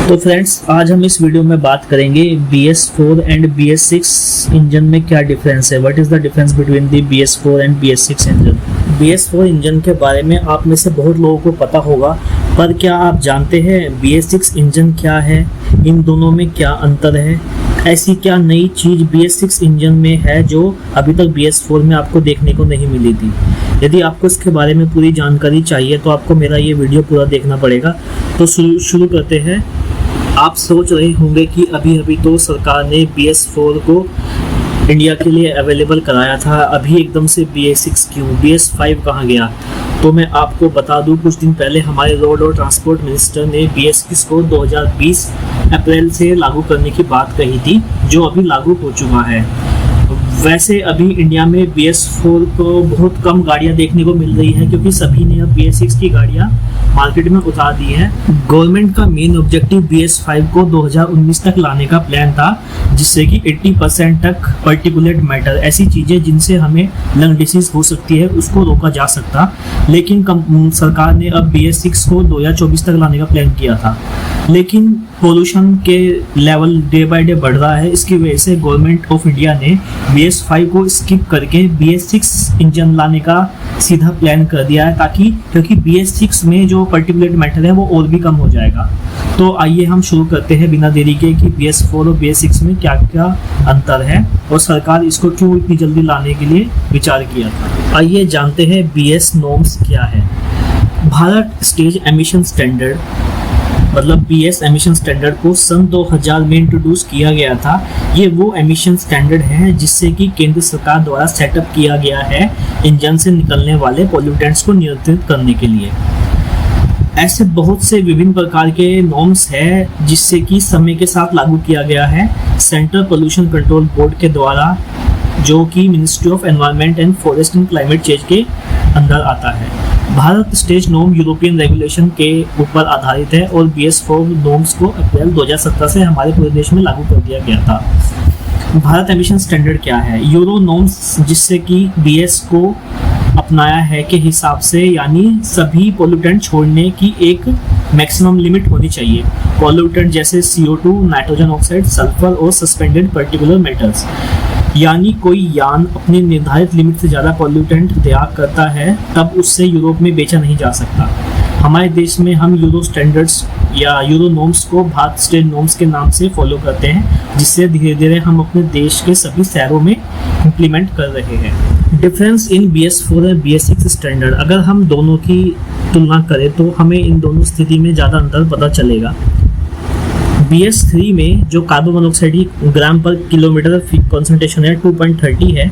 तो फ्रेंड्स, आज हम इस वीडियो में बात करेंगे BS4 एंड BS6 इंजन में क्या डिफरेंस है। What is the difference between the BS4 and BS6 engine. BS4 engine के बारे में आप में से बहुत लोगों को पता होगा, पर क्या आप जानते हैं BS6 इंजन क्या है, इन दोनों में क्या अंतर है, ऐसी क्या नई चीज़ BS6 इंजन में है जो अभी तक BS4 में आपको देखने को नहीं मिली थी। यदि आपको इसके बारे में पूरी जानकारी चाहिए तो आपको मेरा ये वीडियो पूरा देखना पड़ेगा। तो शुरू करते हैं। आप सोच रहे होंगे कि अभी तो सरकार ने BS4 को इंडिया के लिए अवेलेबल कराया था, अभी एकदम से BS6 क्यों, BS5 कहाँ गया। तो मैं आपको बता दूं, कुछ दिन पहले हमारे रोड और ट्रांसपोर्ट मिनिस्टर ने BS6 को 2020 अप्रैल से लागू करने की बात कही थी, जो अभी लागू हो चुका है। वैसे अभी इंडिया में BS4 को बहुत कम गाड़ियां देखने को मिल रही हैं, क्योंकि सभी ने अब BS6 की गाड़ियां मार्केट में उतार दी है। गवर्नमेंट का मेन ऑब्जेक्टिव BS5 को 2019 तक लाने का प्लान था, जिससे कि 80% तक पार्टिकुलेट मैटर, ऐसी चीज़ें जिनसे हमें लंग डिसीज हो सकती है, उसको रोका जा सकता। लेकिन सरकार ने अब BS6 को 2024 तक लाने का प्लान किया था। लेकिन पोल्यूशन के लेवल डे बाय डे बढ़ रहा है, इसकी वजह से गवर्नमेंट ऑफ इंडिया ने BS5 को स्किप करके BS6 इंजन लाने का सीधा प्लान कर दिया है, ताकि क्योंकि BS6 में जो पार्टिकुलेट मैटर है वो और भी कम हो जाएगा। तो आइए हम शुरू करते हैं बिना देरी के कि BS4 और BS6 में क्या क्या अंतर है और सरकार इसको क्यों इतनी जल्दी लाने के लिए विचार किया था। आइए जानते हैं BS नॉर्म्स क्या है। भारत स्टेज एमिशन स्टैंडर्ड मतलब BS एमिशन स्टैंडर्ड को सन 2000 में इंट्रोड्यूस किया गया था। ये वो एमिशन स्टैंडर्ड है जिससे कि केंद्र सरकार द्वारा सेटअप किया गया है इंजन से निकलने वाले पोल्यूटेंट्स को नियंत्रित करने के लिए। ऐसे बहुत से विभिन्न प्रकार के नॉर्म्स है जिससे कि समय के साथ लागू किया गया है सेंट्रल पोल्यूशन कंट्रोल बोर्ड के द्वारा, जो कि ministry of environment and forest and climate change के अंदर आता है। Bharat stage norm European regulation के ऊपर आधारित है और BS4 नॉर्म्स को अप्रैल 2017 से हमारे पूरे देश में लागू कर दिया गया था। भारत एमिशन स्टैंडर्ड क्या है? यूरो नॉर्म्स, जिससे कि BS को अपनाया है के हिसाब से, यानी सभी पोल्यूटेंट छोड़ने की एक मैक्सिमम लिमिट होनी चाहिए। पोल्यूटेंट जैसे CO2, नाइट्रोजन ऑक्साइड, सल्फर और सस्पेंडेड पार्टिकुलर मैटर्स। यानी कोई यान अपनी निर्धारित लिमिट से ज़्यादा पोल्यूटेंट त्याग करता है तब उससे यूरोप में बेचा नहीं जा सकता। हमारे देश में हम यूरो स्टैंडर्ड्स या यूरो नॉर्म्स को भारत स्टेज नॉर्म्स के नाम से फॉलो करते हैं, जिससे धीरे धीरे हम अपने देश के सभी शहरों में इम्प्लीमेंट कर रहे हैं। डिफरेंस इन BS4 और BS6 स्टैंडर्ड, अगर हम दोनों की तुलना करें तो हमें इन दोनों स्थिति में ज़्यादा अंतर पता चलेगा। BS3 में जो कार्बन मोनोऑक्साइड की ग्राम पर किलोमीटर कॉन्सेंट्रेशन है 2.30 है,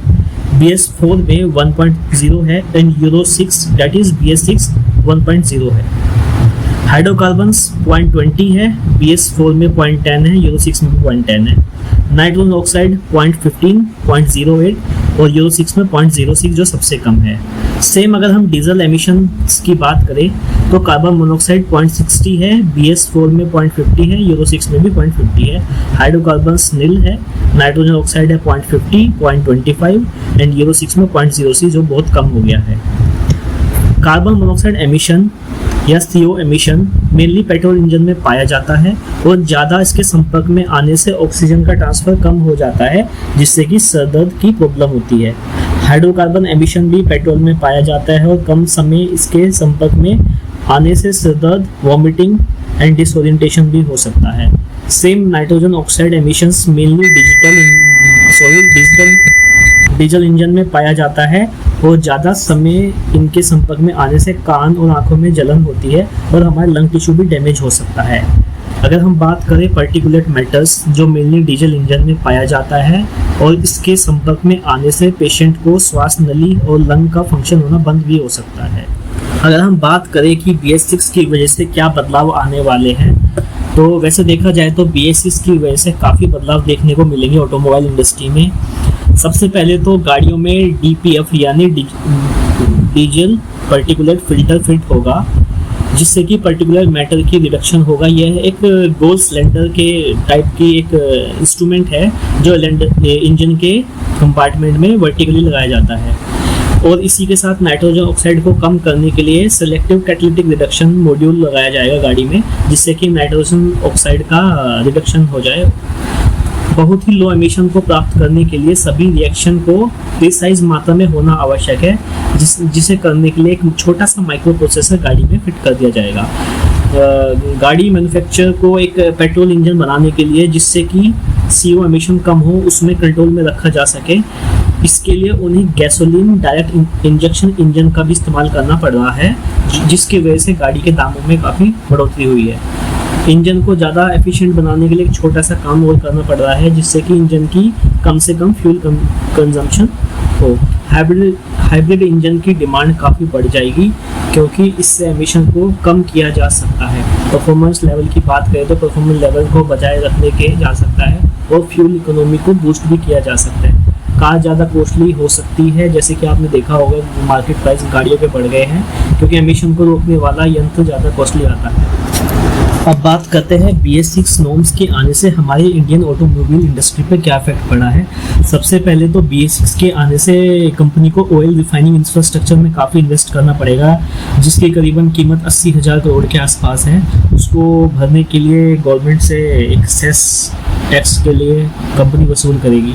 BS4 में 1.0 है and euro 6 that is BS6 1.0 है। हाइड्रोकार्बन्स 0.20 है, BS4 में 0.10 है, यूरो 6 में 0.10 है। नाइट्रोजन ऑक्साइड 0.15, 0.08 और यूरो 6 में 0.06 जो सबसे कम है। सेम अगर हम डीजल एमिशन की बात करें तो कार्बन मोनोऑक्साइड 0.60 है, BS4 में 0.50 है, यूरो 6 में भी 0.50 है। हाइड्रोकार्बन्स नील है, नाइट्रोजन ऑक्साइड है 0.50, 0.25 एंड यूरो 6 में 0.06 जो बहुत कम हो गया है। कार्बन मोनोऑक्साइड एमिशन या CO emission mainly petrol engine में पाया जाता है और ज़्यादा इसके संपर्क में आने से ऑक्सीजन का ट्रांसफर कम हो जाता है, जिससे कि सर दर्द की प्रॉब्लम होती है। हाइड्रोकार्बन एमिशन भी पेट्रोल में पाया जाता है और कम समय इसके संपर्क में आने से सर दर्द, वॉमिटिंग एंड डिसओरिएंटेशन भी हो सकता है। Same nitrogen oxide emissions mainly diesel engine में पाया जाता है और ज़्यादा समय इनके संपर्क में आने से कान और आंखों में जलन होती है और हमारे लंग टिश्यू भी डैमेज हो सकता है। अगर हम बात करें पार्टिकुलेट मैटर्स, जो मेनली डीजल इंजन में पाया जाता है और इसके संपर्क में आने से पेशेंट को श्वास नली और लंग का फंक्शन होना बंद भी हो सकता है। अगर हम बात करें कि BS6 की वजह से क्या बदलाव आने वाले हैं, तो वैसे देखा जाए तो BS6 की वजह से काफ़ी बदलाव देखने को मिलेंगे ऑटोमोबाइल इंडस्ट्री में। सबसे पहले तो गाड़ियों में DPF यानी डीजल पार्टिकुलेट फिल्टर फिट होगा, जिससे कि पर्टिकुलर मैटर की रिडक्शन होगा। यह एक गोल सिलेंडर के टाइप की एक इंस्ट्रूमेंट है जो इंजन के कंपार्टमेंट में वर्टिकली लगाया जाता है। और इसी के साथ नाइट्रोजन ऑक्साइड को कम करने के लिए सेलेक्टिव कैटालिटिक रिडक्शन मॉड्यूल लगाया जाएगा गाड़ी में, जिससे कि नाइट्रोजन ऑक्साइड का रिडक्शन हो जाए। बहुत ही लो एमिशन को प्राप्त करने के लिए सभी रिएक्शन को प्रिसाइज मात्रा में होना आवश्यक है, जिसे करने के लिए एक छोटा सा माइक्रो प्रोसेसर गाड़ी में फिट कर दिया जाएगा। गाड़ी मैन्युफैक्चर को एक पेट्रोल इंजन बनाने के लिए, जिससे कि CO एमिशन कम हो, उसमें कंट्रोल में रखा जा सके, इसके लिए उन्हें गैसोलीन डायरेक्ट इंजेक्शन इंजन का भी इस्तेमाल करना पड़ रहा है, जिसकी वजह से गाड़ी के दामों में काफ़ी बढ़ोतरी हुई है। इंजन को ज़्यादा एफिशिएंट बनाने के लिए एक छोटा सा काम और करना पड़ रहा है, जिससे कि इंजन की कम से कम फ्यूल कंजम्पशन हो। हाइब्रिड इंजन की डिमांड काफ़ी बढ़ जाएगी, क्योंकि इससे एमिशन को कम किया जा सकता है। परफॉर्मेंस लेवल की बात करें तो परफॉर्मेंस लेवल को बजाय रखने के जा सकता है और फ्यूल इकोनॉमी को बूस्ट भी किया जा सकता है। कार ज़्यादा कॉस्टली हो सकती है, जैसे कि आपने देखा होगा मार्केट प्राइस गाड़ियों के बढ़ गए हैं, क्योंकि एमिशन को रोकने वाला यंत्र ज़्यादा कॉस्टली आता है। अब बात करते हैं BS6 नॉर्म्स के आने से हमारी इंडियन ऑटोमोबाइल इंडस्ट्री पे क्या इफेक्ट पड़ा है। सबसे पहले तो BS6 के आने से कंपनी को ऑयल रिफाइनिंग इंफ्रास्ट्रक्चर में काफ़ी इन्वेस्ट करना पड़ेगा, जिसकी करीबन कीमत 80,000 करोड़ के आसपास है। उसको भरने के लिए गवर्नमेंट से एक सेस टैक्स के लिए कंपनी वसूल करेगी।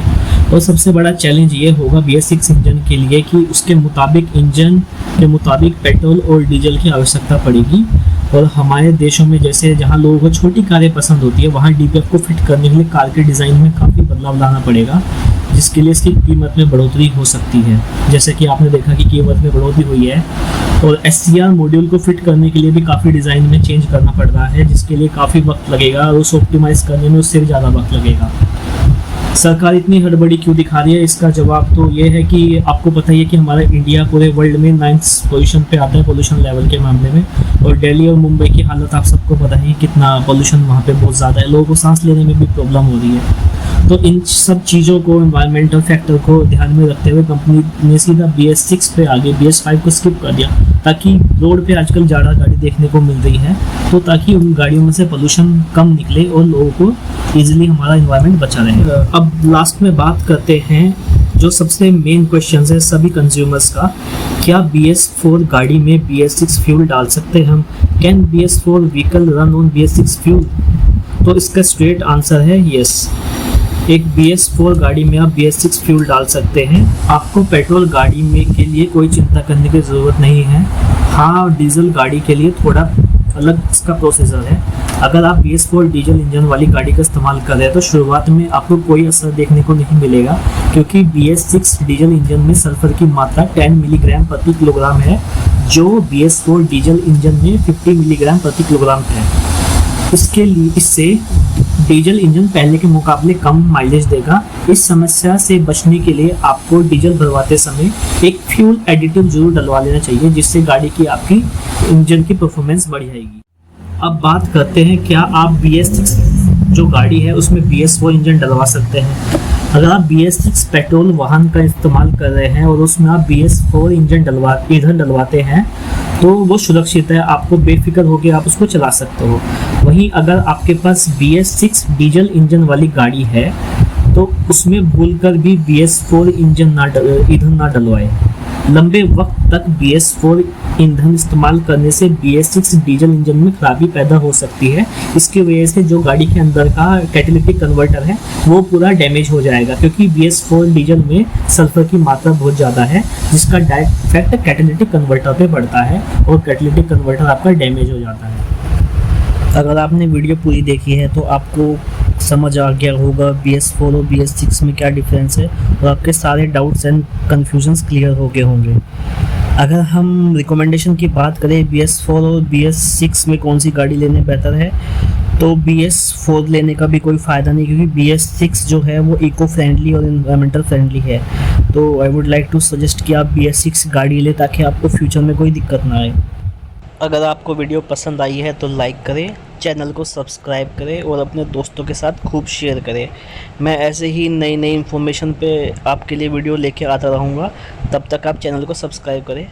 और सबसे बड़ा चैलेंज ये होगा BS6 इंजन के लिए कि उसके मुताबिक इंजन के मुताबिक पेट्रोल और डीजल की आवश्यकता पड़ेगी। और हमारे देशों में जैसे जहाँ लोगों को छोटी कारें पसंद होती है, वहाँ DPF को फिट करने के लिए कार के डिज़ाइन में काफ़ी बदलाव लाना पड़ेगा, जिसके लिए इसकी कीमत में बढ़ोतरी हो सकती है। जैसे कि आपने देखा कि कीमत में बढ़ोतरी हुई है। और SCR मॉड्यूल को फिट करने के लिए भी काफ़ी डिज़ाइन में चेंज करना पड़ रहा है, जिसके लिए काफ़ी वक्त लगेगा और उसे ऑप्टिमाइज़ करने में उससे भी ज़्यादा वक्त लगेगा। सरकार इतनी हड़बड़ी क्यों दिखा रही है, इसका जवाब तो ये है कि आपको पता ही है कि हमारा इंडिया पूरे वर्ल्ड में 9th पोजीशन पे आता है पोल्यूशन लेवल के मामले में। और दिल्ली और मुंबई की हालत आप सबको पता है कितना पोल्यूशन वहाँ पे बहुत ज़्यादा है, लोगों को सांस लेने में भी प्रॉब्लम हो रही है। तो इन सब चीज़ों को, एनवायरमेंटल फैक्टर को ध्यान में रखते हुए कंपनी ने सीधा BS6 पे आगे BS5 को स्किप कर दिया, ताकि रोड पे आजकल ज़्यादा गाड़ी देखने को मिल रही है, तो ताकि उन गाड़ियों में से पोल्यूशन कम निकले और लोगों को ईजिली हमारा एनवायरमेंट बचा रहे। अब लास्ट में बात करते हैं जो सबसे मेन क्वेश्चन है सभी कंज्यूमर्स का, क्या BS4 गाड़ी में BS6 फ्यूल डाल सकते हैं हम? Can BS4 vehicle run on BS6 fuel? तो इसका स्ट्रेट आंसर है यस। एक BS4 गाड़ी में आप BS6 फ्यूल डाल सकते हैं। आपको पेट्रोल गाड़ी में के लिए कोई चिंता करने की ज़रूरत नहीं है। हाँ, डीजल गाड़ी के लिए थोड़ा अलग इसका प्रोसेसर है। अगर आप BS4 डीजल इंजन वाली गाड़ी का इस्तेमाल कर रहे हैं तो शुरुआत में आपको कोई असर देखने को नहीं मिलेगा, क्योंकि BS6 डीजल इंजन में सल्फर की मात्रा 10 मिलीग्राम प्रति किलोग्राम है, जो BS4 डीजल इंजन में 50 मिलीग्राम प्रति किलोग्राम है। इससे डीजल इंजन पहले के मुकाबले कम माइलेज देगा। इस समस्या से बचने के लिए आपको डीजल भरवाते समय एक फ्यूल एडिटिव जरूर डलवा लेना चाहिए, जिससे गाड़ी की आपकी इंजन की परफॉर्मेंस बढ़ जाएगी। अब बात करते हैं क्या आप BS6 जो गाड़ी है उसमें BS4 इंजन डलवा सकते हैं। अगर आप BS6 पेट्रोल वाहन का इस्तेमाल कर रहे हैं और उसमें आप BS4 इंजन ईंधन डलवाते हैं तो वो सुरक्षित है, आपको बेफिक्र होकर आप उसको चला सकते हो। वहीं अगर आपके पास BS6 डीजल इंजन वाली गाड़ी है तो उसमें भूलकर भी BS4 ईंधन ना डलवाए। लंबे वक्त तक BS4 ईंधन इस्तेमाल करने से BS6 डीजल इंजन में खराबी पैदा हो सकती है। इसकी वजह से जो गाड़ी के अंदर का कैटालिटिक कन्वर्टर है वो पूरा डैमेज हो जाएगा, क्योंकि BS4 डीजल में सल्फर की मात्रा बहुत ज़्यादा है, जिसका डायरेक्ट इफेक्ट कैटालिटिक कन्वर्टर पे पड़ता है और कैटालिटिक कन्वर्टर आपका डैमेज हो जाता है। अगर आपने वीडियो पूरी देखी है तो आपको समझ आ गया होगा BS4 और BS6 में क्या डिफरेंस है और आपके सारे डाउट्स एंड कन्फ्यूजन्स क्लियर हो गए होंगे। अगर हम रिकमेंडेशन की बात करें BS4 और BS6 में कौन सी गाड़ी लेने बेहतर है, तो BS4 लेने का भी कोई फ़ायदा नहीं, क्योंकि BS6 जो है वो इको फ्रेंडली और एनवायरमेंटल फ्रेंडली है। तो I would like to suggest कि आप BS6 गाड़ी लें ताकि आपको फ्यूचर में कोई दिक्कत ना आए। अगर आपको वीडियो पसंद आई है तो लाइक करें, चैनल को सब्सक्राइब करें और अपने दोस्तों के साथ खूब शेयर करें। मैं ऐसे ही नई इन्फॉर्मेशन पे आपके लिए वीडियो लेके आता रहूँगा। तब तक आप चैनल को सब्सक्राइब करें।